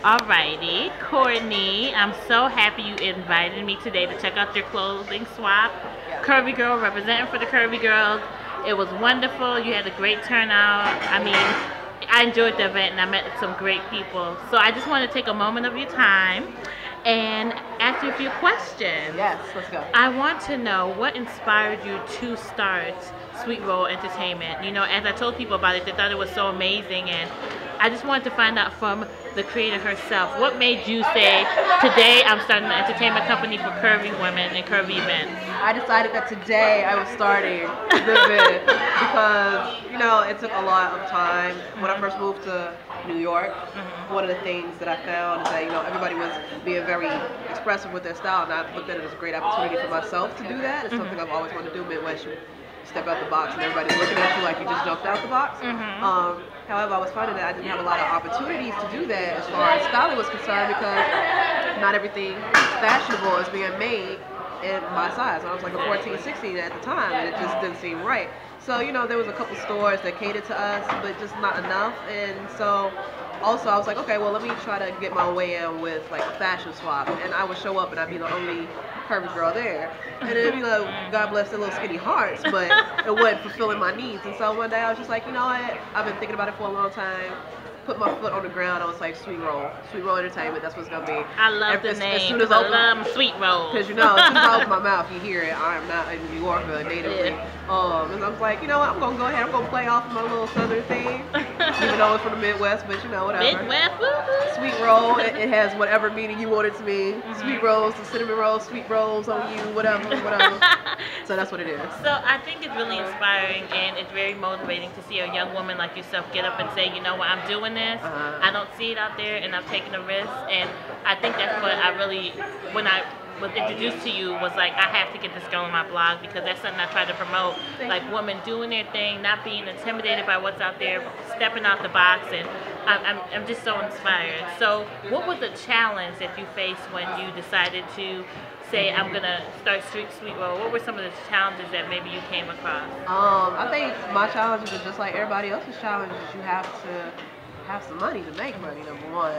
Alrighty, Courtney, I'm so happy you invited me today to check out your clothing swap. Curvy Girl, representing for the Curvy Girls. It was wonderful. You had a great turnout. I mean, I enjoyed the event and I met some great people. So I just want to take a moment of your time and ask you a few questions. Yes, let's go. I want to know what inspired you to start Sweet Roll Entertainment. You know, as I told people about it, they thought it was so amazing, and I just wanted to find out from the creator herself, what made you say, today I'm starting an entertainment company for curvy women and curvy events? I decided that today I was starting the event because, you know, it took a lot of time. When I first moved to New York, one of the things that I found is that, you know, everybody was being very expressive with their style, and I looked at it as a great opportunity for myself to do that. It's something I've always wanted to do. Midwest, you step out the box and everybody's looking at you like you just jumped out the box. However, I was finding that I didn't have a lot of opportunities to do that as far as styling was concerned, because not everything fashionable is being made in my size. I was like a 14, 16 at the time, and it just didn't seem right. So, you know, there was a couple stores that catered to us, but just not enough. And so also I was like, okay, well, let me try to get my way in with like a fashion swap. And I would show up and I'd be the only curvy girl there. And then, you know, God bless their little skinny hearts, but it wasn't fulfilling my needs. And so one day I was just like, you know what, I've been thinking about it for a long time. Put my foot on the ground. I was like, Sweet Roll Entertainment. That's what it's gonna be. I love the name. As soon as I love Sweet Roll. Because, you know, as soon as I open my mouth, you hear it. I am not a New Yorker natively. And I was like, you know what? I'm gonna go ahead. I'm gonna play off my little southern thing, even though it's from the Midwest. But you know, whatever. Midwest. Sweet Roll. It has whatever meaning you want it to mean. Sweet rolls, the cinnamon rolls, sweet rolls on you, whatever. So that's what it is. So I think it's really inspiring and it's very motivating to see a young woman like yourself get up and say, you know what, I'm doing this. I don't see it out there, and I'm taking a risk. And I think that's what I really, when I was introduced to you, was like, I have to get this girl on my blog, because that's something I try to promote. Like women doing their thing, not being intimidated by what's out there, stepping out the box, and I'm just so inspired. So what was the challenge that you faced when you decided to say, I'm gonna start Sweet Roll? What were some of the challenges that maybe you came across? I think my challenges are just like everybody else's challenges. You have to have some money to make money, number one.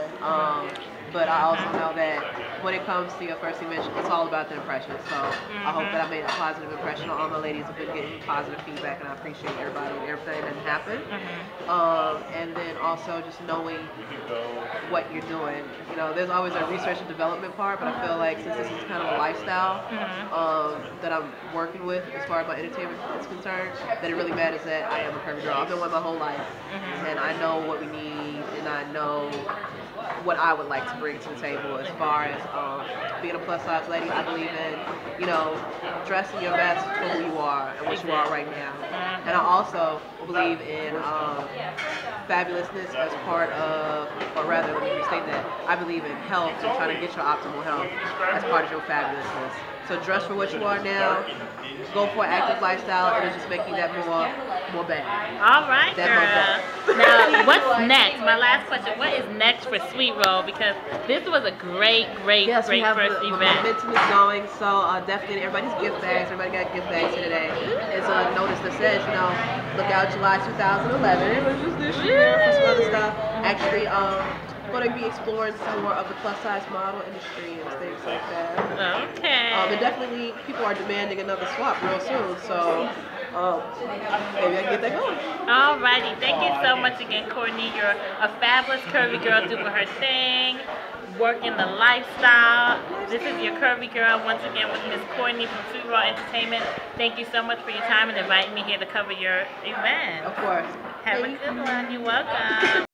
But I also know that when it comes to your first image, it's all about the impression. So I hope that I made a positive impression on all my ladies. Have been getting positive feedback, and I appreciate everybody and everything that happened. And then also just knowing what you're doing. You know, there's always a research and development part, but I feel like since this is kind of a lifestyle that I'm working with as far as my entertainment is concerned, that it really matters that I am a curvy girl. I've been one my whole life, and I know what we need, and I know what I would like to bring to the table as far as being a plus size lady. I believe in, you know, dressing your best for who you are and what you are right now. And I also believe in fabulousness as part of, or rather, let me restate that, I believe in health and trying to get your optimal health as part of your fabulousness. So dress for what you are now, go for an active lifestyle, and it'll just make you that more bad. All right, girl. Now, what's next? My last question, what is next for Sweet Roll? Because this was a great first event. The momentum is going, so definitely everybody's gift bags. Everybody got gift bags here today. It's a notice that says, you know, look out July 2011. It was just this year for some other stuff. Actually, going to be exploring some more of the plus size model industry and things like that. Okay. And definitely people are demanding another swap real soon, so maybe I can get that going. Alrighty, thank you so much again, Courtney. You're a fabulous curvy girl doing her thing, working the lifestyle. This is your curvy girl once again with Miss Courtney from Sweet Roll Entertainment. Thank you so much for your time and inviting me here to cover your event. Of course. Have a good one. You're welcome.